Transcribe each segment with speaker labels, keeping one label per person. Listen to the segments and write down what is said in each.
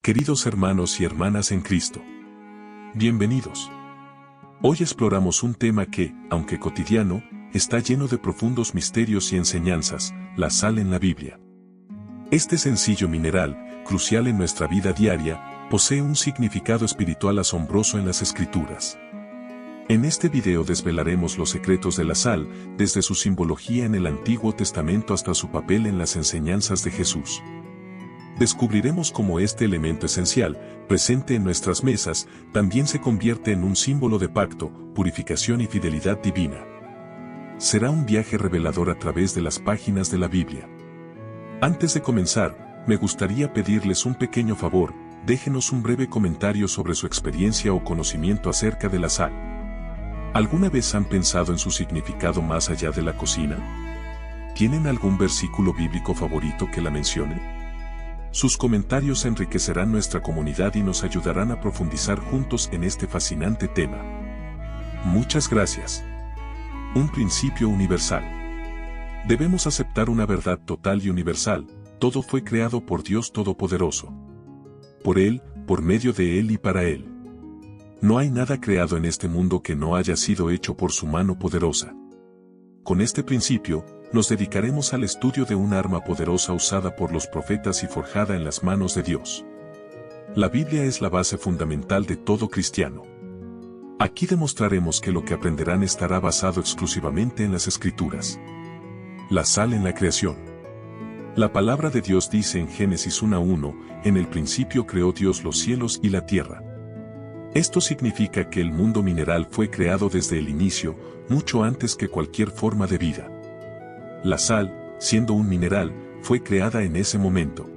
Speaker 1: Queridos hermanos y hermanas en Cristo, bienvenidos. Hoy exploramos un tema que, aunque cotidiano, está lleno de profundos misterios y enseñanzas: la sal en la Biblia. Este sencillo mineral, crucial en nuestra vida diaria, posee un significado espiritual asombroso en las Escrituras. En este video desvelaremos los secretos de la sal, desde su simbología en el Antiguo Testamento hasta su papel en las enseñanzas de Jesús. Descubriremos cómo este elemento esencial, presente en nuestras mesas, también se convierte en un símbolo de pacto, purificación y fidelidad divina. Será un viaje revelador a través de las páginas de la Biblia. Antes de comenzar, me gustaría pedirles un pequeño favor: déjenos un breve comentario sobre su experiencia o conocimiento acerca de la sal. ¿Alguna vez han pensado en su significado más allá de la cocina? ¿Tienen algún versículo bíblico favorito que la mencione? Sus comentarios enriquecerán nuestra comunidad y nos ayudarán a profundizar juntos en este fascinante tema. Muchas gracias. Un principio universal. Debemos aceptar una verdad total y universal: todo fue creado por Dios Todopoderoso. Por Él, por medio de Él y para Él. No hay nada creado en este mundo que no haya sido hecho por su mano poderosa. Con este principio, nos dedicaremos al estudio de un arma poderosa usada por los profetas y forjada en las manos de Dios. La Biblia es la base fundamental de todo cristiano. Aquí demostraremos que lo que aprenderán estará basado exclusivamente en las Escrituras. La sal en la creación. La palabra de Dios dice en Génesis 1:1, en el principio creó Dios los cielos y la tierra. Esto significa que el mundo mineral fue creado desde el inicio, mucho antes que cualquier forma de vida. La sal, siendo un mineral, fue creada en ese momento.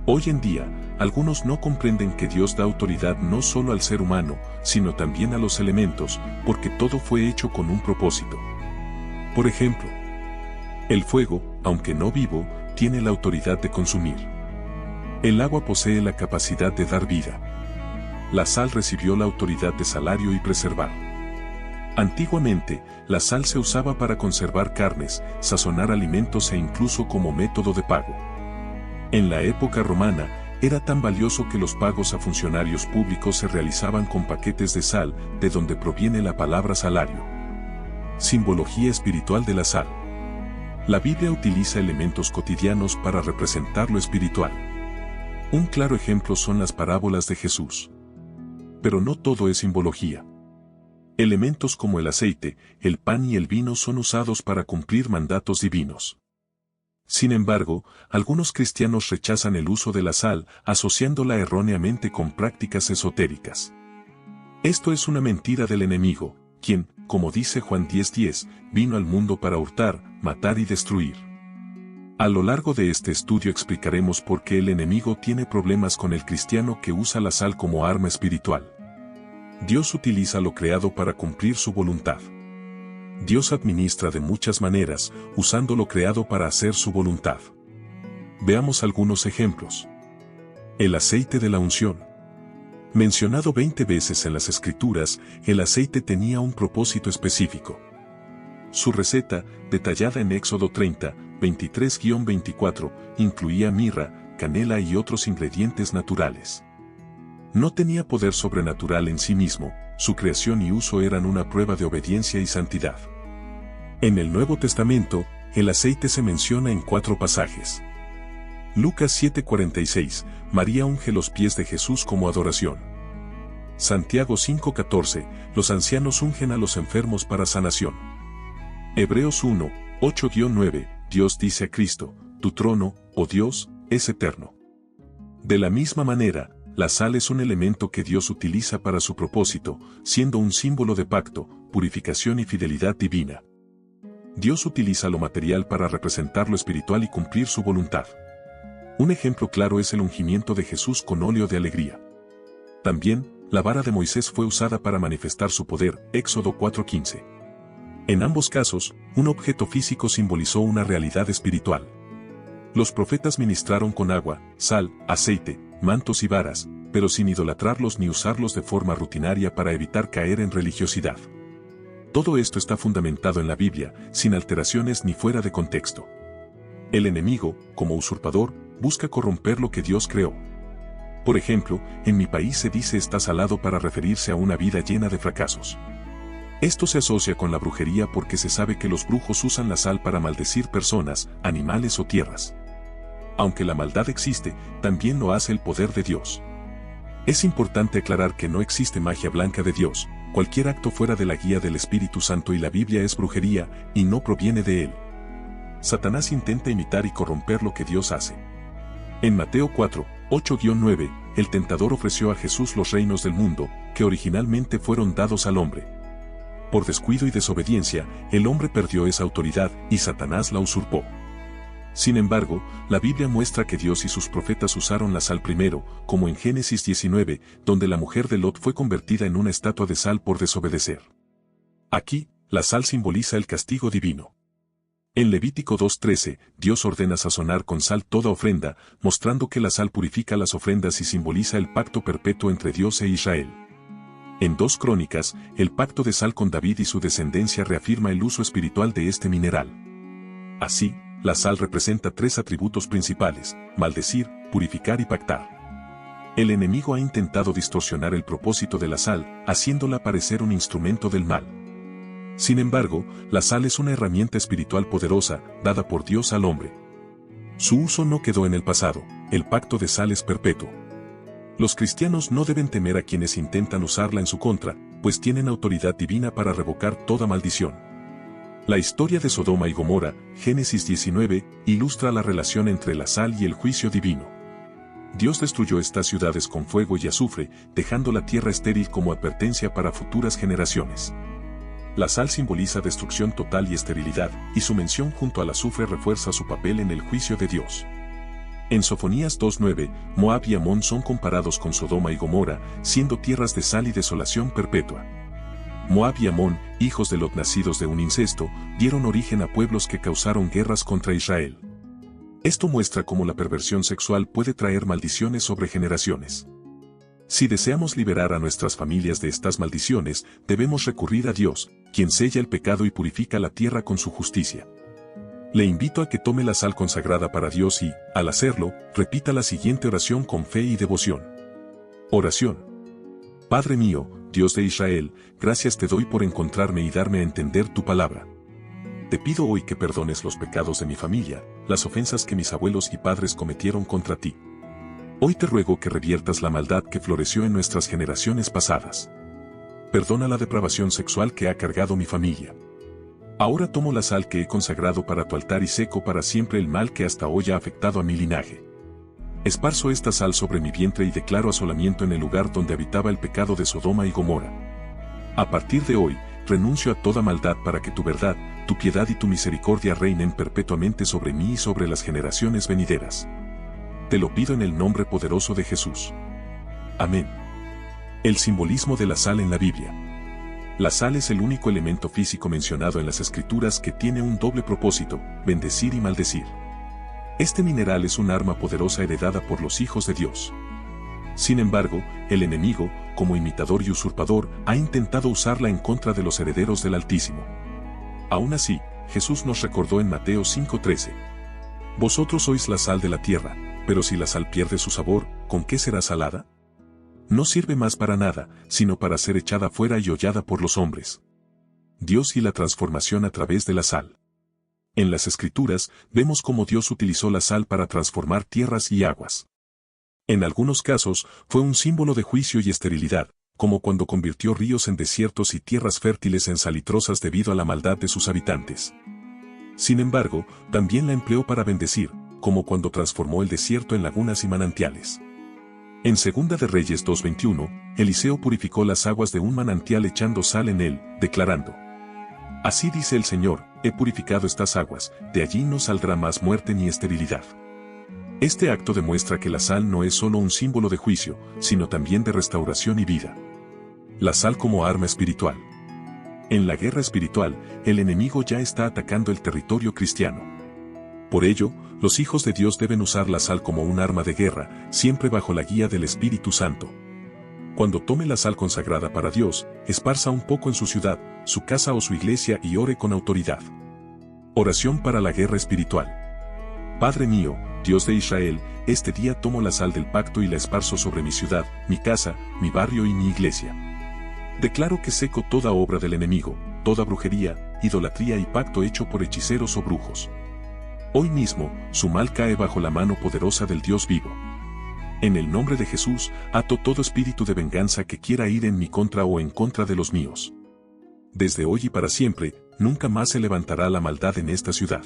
Speaker 1: Hoy en día, algunos no comprenden que Dios da autoridad no solo al ser humano, sino también a los elementos, porque todo fue hecho con un propósito. Por ejemplo, el fuego, aunque no vivo, tiene la autoridad de consumir. El agua posee la capacidad de dar vida. La sal recibió la autoridad de salario y preservar. Antiguamente, la sal se usaba para conservar carnes, sazonar alimentos e incluso como método de pago. En la época romana, era tan valioso que los pagos a funcionarios públicos se realizaban con paquetes de sal, de donde proviene la palabra salario. Simbología espiritual de la sal. La Biblia utiliza elementos cotidianos para representar lo espiritual. Un claro ejemplo son las parábolas de Jesús. Pero no todo es simbología. Elementos como el aceite, el pan y el vino son usados para cumplir mandatos divinos. Sin embargo, algunos cristianos rechazan el uso de la sal, asociándola erróneamente con prácticas esotéricas. Esto es una mentira del enemigo, quien, como dice Juan 10:10, vino al mundo para hurtar, matar y destruir. A lo largo de este estudio explicaremos por qué el enemigo tiene problemas con el cristiano que usa la sal como arma espiritual. Dios utiliza lo creado para cumplir su voluntad. Dios administra de muchas maneras, usando lo creado para hacer su voluntad. Veamos algunos ejemplos. El aceite de la unción. Mencionado 20 veces en las Escrituras, el aceite tenía un propósito específico. Su receta, detallada en Éxodo 30, 23-24, incluía mirra, canela y otros ingredientes naturales. No tenía poder sobrenatural en sí mismo, su creación y uso eran una prueba de obediencia y santidad. En el Nuevo Testamento, el aceite se menciona en 4 pasajes. Lucas 7:46, María unge los pies de Jesús como adoración. Santiago 5:14, los ancianos ungen a los enfermos para sanación. Hebreos 1, 8-9, Dios dice a Cristo: tu trono, oh Dios, es eterno. De la misma manera, la sal es un elemento que Dios utiliza para su propósito, siendo un símbolo de pacto, purificación y fidelidad divina. Dios utiliza lo material para representar lo espiritual y cumplir su voluntad. Un ejemplo claro es el ungimiento de Jesús con óleo de alegría. También, la vara de Moisés fue usada para manifestar su poder, Éxodo 4:15. En ambos casos, un objeto físico simbolizó una realidad espiritual. Los profetas ministraron con agua, sal, aceite, mantos y varas, pero sin idolatrarlos ni usarlos de forma rutinaria para evitar caer en religiosidad. Todo esto está fundamentado en la Biblia, sin alteraciones ni fuera de contexto. El enemigo, como usurpador, busca corromper lo que Dios creó. Por ejemplo, en mi país se dice está salado para referirse a una vida llena de fracasos. Esto se asocia con la brujería porque se sabe que los brujos usan la sal para maldecir personas, animales o tierras. Aunque la maldad existe, también lo hace el poder de Dios. Es importante aclarar que no existe magia blanca de Dios, cualquier acto fuera de la guía del Espíritu Santo y la Biblia es brujería, y no proviene de él. Satanás intenta imitar y corromper lo que Dios hace. En Mateo 4, 8-9, el tentador ofreció a Jesús los reinos del mundo, que originalmente fueron dados al hombre. Por descuido y desobediencia, el hombre perdió esa autoridad y Satanás la usurpó. Sin embargo, la Biblia muestra que Dios y sus profetas usaron la sal primero, como en Génesis 19, donde la mujer de Lot fue convertida en una estatua de sal por desobedecer. Aquí, la sal simboliza el castigo divino. En Levítico 2:13, Dios ordena sazonar con sal toda ofrenda, mostrando que la sal purifica las ofrendas y simboliza el pacto perpetuo entre Dios e Israel. En 2 Crónicas, el pacto de sal con David y su descendencia reafirma el uso espiritual de este mineral. Así, la sal representa 3 atributos principales: maldecir, purificar y pactar. El enemigo ha intentado distorsionar el propósito de la sal, haciéndola parecer un instrumento del mal. Sin embargo, la sal es una herramienta espiritual poderosa, dada por Dios al hombre. Su uso no quedó en el pasado, el pacto de sal es perpetuo. Los cristianos no deben temer a quienes intentan usarla en su contra, pues tienen autoridad divina para revocar toda maldición. La historia de Sodoma y Gomorra, Génesis 19, ilustra la relación entre la sal y el juicio divino. Dios destruyó estas ciudades con fuego y azufre, dejando la tierra estéril como advertencia para futuras generaciones. La sal simboliza destrucción total y esterilidad, y su mención junto al azufre refuerza su papel en el juicio de Dios. En Sofonías 2:9, Moab y Amón son comparados con Sodoma y Gomorra, siendo tierras de sal y desolación perpetua. Moab y Amón, hijos de Lot nacidos de un incesto, dieron origen a pueblos que causaron guerras contra Israel. Esto muestra cómo la perversión sexual puede traer maldiciones sobre generaciones. Si deseamos liberar a nuestras familias de estas maldiciones, debemos recurrir a Dios, quien sella el pecado y purifica la tierra con su justicia. Le invito a que tome la sal consagrada para Dios y, al hacerlo, repita la siguiente oración con fe y devoción. Oración. Padre mío, Dios de Israel, gracias te doy por encontrarme y darme a entender tu palabra. Te pido hoy que perdones los pecados de mi familia, las ofensas que mis abuelos y padres cometieron contra ti. Hoy te ruego que reviertas la maldad que floreció en nuestras generaciones pasadas. Perdona la depravación sexual que ha cargado mi familia. Ahora tomo la sal que he consagrado para tu altar y seco para siempre el mal que hasta hoy ha afectado a mi linaje. Esparzo esta sal sobre mi vientre y declaro asolamiento en el lugar donde habitaba el pecado de Sodoma y Gomorra. A partir de hoy, renuncio a toda maldad para que tu verdad, tu piedad y tu misericordia reinen perpetuamente sobre mí y sobre las generaciones venideras. Te lo pido en el nombre poderoso de Jesús. Amén. El simbolismo de la sal en la Biblia. La sal es el único elemento físico mencionado en las Escrituras que tiene un doble propósito: bendecir y maldecir. Este mineral es un arma poderosa heredada por los hijos de Dios. Sin embargo, el enemigo, como imitador y usurpador, ha intentado usarla en contra de los herederos del Altísimo. Aún así, Jesús nos recordó en Mateo 5:13: Vosotros sois la sal de la tierra, pero si la sal pierde su sabor, ¿con qué será salada? No sirve más para nada, sino para ser echada fuera y hollada por los hombres. Dios y la transformación a través de la sal. En las Escrituras, vemos cómo Dios utilizó la sal para transformar tierras y aguas. En algunos casos, fue un símbolo de juicio y esterilidad, como cuando convirtió ríos en desiertos y tierras fértiles en salitrosas debido a la maldad de sus habitantes. Sin embargo, también la empleó para bendecir, como cuando transformó el desierto en lagunas y manantiales. En 2 de Reyes 2:21, Eliseo purificó las aguas de un manantial echando sal en él, declarando: Así dice el Señor, he purificado estas aguas, de allí no saldrá más muerte ni esterilidad. Este acto demuestra que la sal no es solo un símbolo de juicio, sino también de restauración y vida. La sal como arma espiritual. En la guerra espiritual, el enemigo ya está atacando el territorio cristiano. Por ello, los hijos de Dios deben usar la sal como un arma de guerra, siempre bajo la guía del Espíritu Santo. Cuando tome la sal consagrada para Dios, esparza un poco en su ciudad, su casa o su iglesia y ore con autoridad. Oración para la guerra espiritual. Padre mío, Dios de Israel, este día tomo la sal del pacto y la esparzo sobre mi ciudad, mi casa, mi barrio y mi iglesia. Declaro que seco toda obra del enemigo, toda brujería, idolatría y pacto hecho por hechiceros o brujos. Hoy mismo, su mal cae bajo la mano poderosa del Dios vivo. En el nombre de Jesús, ato todo espíritu de venganza que quiera ir en mi contra o en contra de los míos. Desde hoy y para siempre, nunca más se levantará la maldad en esta ciudad.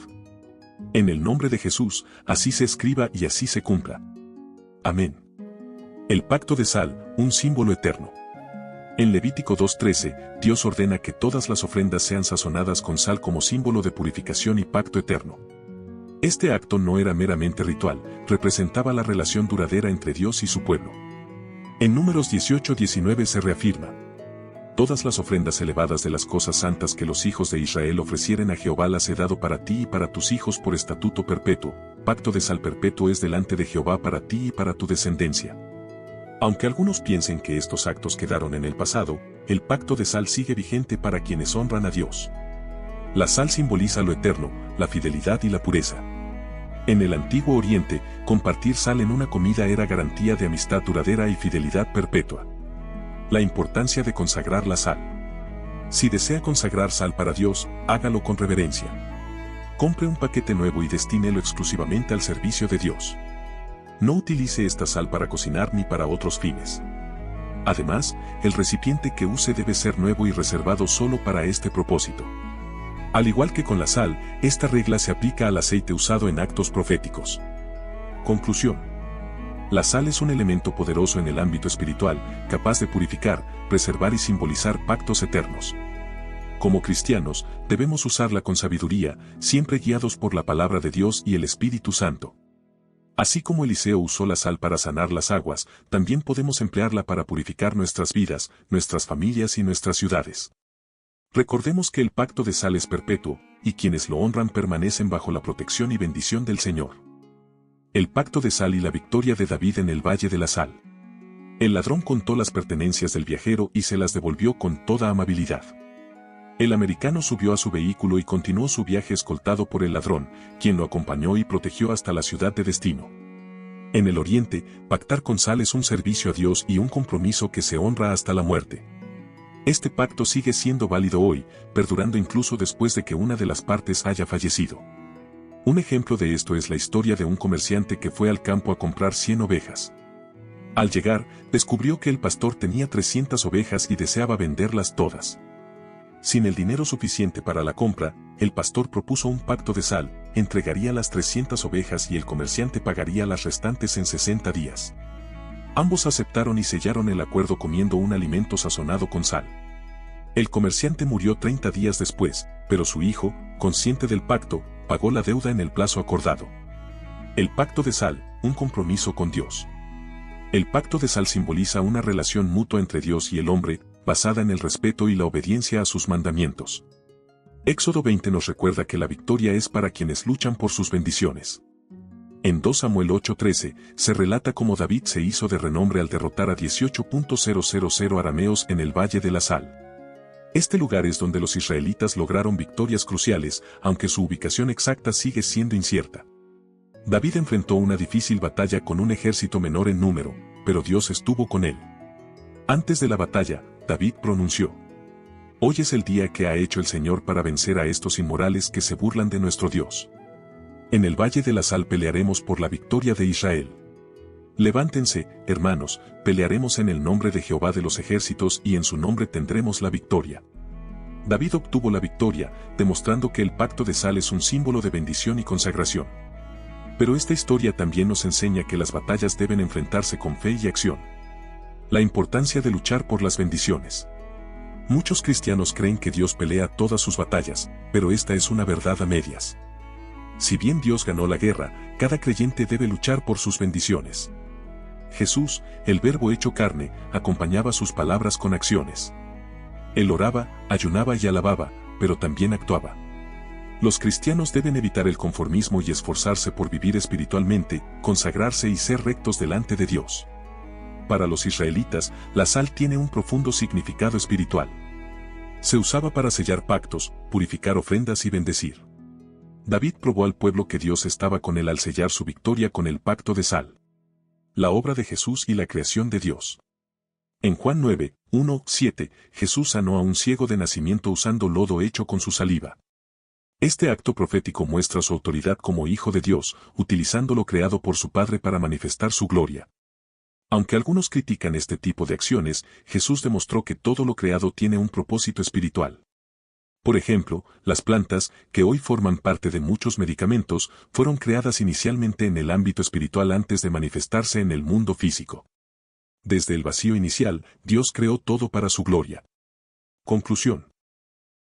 Speaker 1: En el nombre de Jesús, así se escriba y así se cumpla. Amén. El pacto de sal, un símbolo eterno. En Levítico 2:13, Dios ordena que todas las ofrendas sean sazonadas con sal como símbolo de purificación y pacto eterno. Este acto no era meramente ritual, representaba la relación duradera entre Dios y su pueblo. En Números 18:19 se reafirma: todas las ofrendas elevadas de las cosas santas que los hijos de Israel ofrecieren a Jehová las he dado para ti y para tus hijos por estatuto perpetuo, pacto de sal perpetuo es delante de Jehová para ti y para tu descendencia. Aunque algunos piensen que estos actos quedaron en el pasado, el pacto de sal sigue vigente para quienes honran a Dios. La sal simboliza lo eterno, la fidelidad y la pureza. En el Antiguo Oriente, compartir sal en una comida era garantía de amistad duradera y fidelidad perpetua. La importancia de consagrar la sal. Si desea consagrar sal para Dios, hágalo con reverencia. Compre un paquete nuevo y destínelo exclusivamente al servicio de Dios. No utilice esta sal para cocinar ni para otros fines. Además, el recipiente que use debe ser nuevo y reservado solo para este propósito. Al igual que con la sal, esta regla se aplica al aceite usado en actos proféticos. Conclusión. La sal es un elemento poderoso en el ámbito espiritual, capaz de purificar, preservar y simbolizar pactos eternos. Como cristianos, debemos usarla con sabiduría, siempre guiados por la palabra de Dios y el Espíritu Santo. Así como Eliseo usó la sal para sanar las aguas, también podemos emplearla para purificar nuestras vidas, nuestras familias y nuestras ciudades. Recordemos que el pacto de sal es perpetuo, y quienes lo honran permanecen bajo la protección y bendición del Señor. El pacto de sal y la victoria de David en el Valle de la Sal. El ladrón contó las pertenencias del viajero y se las devolvió con toda amabilidad. El americano subió a su vehículo y continuó su viaje escoltado por el ladrón, quien lo acompañó y protegió hasta la ciudad de destino. En el Oriente, pactar con sal es un servicio a Dios y un compromiso que se honra hasta la muerte. Este pacto sigue siendo válido hoy, perdurando incluso después de que una de las partes haya fallecido. Un ejemplo de esto es la historia de un comerciante que fue al campo a comprar 100 ovejas. Al llegar, descubrió que el pastor tenía 300 ovejas y deseaba venderlas todas. Sin el dinero suficiente para la compra, el pastor propuso un pacto de sal, entregaría las 300 ovejas y el comerciante pagaría las restantes en 60 días. Ambos aceptaron y sellaron el acuerdo comiendo un alimento sazonado con sal. El comerciante murió 30 días después, pero su hijo, consciente del pacto, pagó la deuda en el plazo acordado. El pacto de sal, un compromiso con Dios. El pacto de sal simboliza una relación mutua entre Dios y el hombre, basada en el respeto y la obediencia a sus mandamientos. Éxodo 20 nos recuerda que la victoria es para quienes luchan por sus bendiciones. En 2 Samuel 8:13, se relata cómo David se hizo de renombre al derrotar a 18.000 arameos en el Valle de la Sal. Este lugar es donde los israelitas lograron victorias cruciales, aunque su ubicación exacta sigue siendo incierta. David enfrentó una difícil batalla con un ejército menor en número, pero Dios estuvo con él. Antes de la batalla, David pronunció: «Hoy es el día que ha hecho el Señor para vencer a estos inmorales que se burlan de nuestro Dios. En el Valle de la Sal pelearemos por la victoria de Israel. Levántense, hermanos, pelearemos en el nombre de Jehová de los ejércitos y en su nombre tendremos la victoria». David obtuvo la victoria, demostrando que el pacto de sal es un símbolo de bendición y consagración. Pero esta historia también nos enseña que las batallas deben enfrentarse con fe y acción. La importancia de luchar por las bendiciones. Muchos cristianos creen que Dios pelea todas sus batallas, pero esta es una verdad a medias. Si bien Dios ganó la guerra, cada creyente debe luchar por sus bendiciones. Jesús, el Verbo hecho carne, acompañaba sus palabras con acciones. Él oraba, ayunaba y alababa, pero también actuaba. Los cristianos deben evitar el conformismo y esforzarse por vivir espiritualmente, consagrarse y ser rectos delante de Dios. Para los israelitas, la sal tiene un profundo significado espiritual. Se usaba para sellar pactos, purificar ofrendas y bendecir. David probó al pueblo que Dios estaba con él al sellar su victoria con el pacto de sal. La obra de Jesús y la creación de Dios. En Juan 9, 1, 7, Jesús sanó a un ciego de nacimiento usando lodo hecho con su saliva. Este acto profético muestra su autoridad como Hijo de Dios, utilizando lo creado por su Padre para manifestar su gloria. Aunque algunos critican este tipo de acciones, Jesús demostró que todo lo creado tiene un propósito espiritual. Por ejemplo, las plantas, que hoy forman parte de muchos medicamentos, fueron creadas inicialmente en el ámbito espiritual antes de manifestarse en el mundo físico. Desde el vacío inicial, Dios creó todo para su gloria. Conclusión.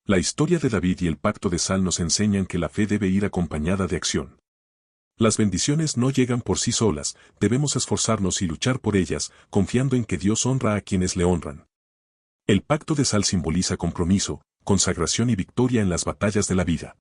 Speaker 1: La historia de David y el pacto de sal nos enseñan que la fe debe ir acompañada de acción. Las bendiciones no llegan por sí solas, debemos esforzarnos y luchar por ellas, confiando en que Dios honra a quienes le honran. El pacto de sal simboliza compromiso, consagración y victoria en las batallas de la vida.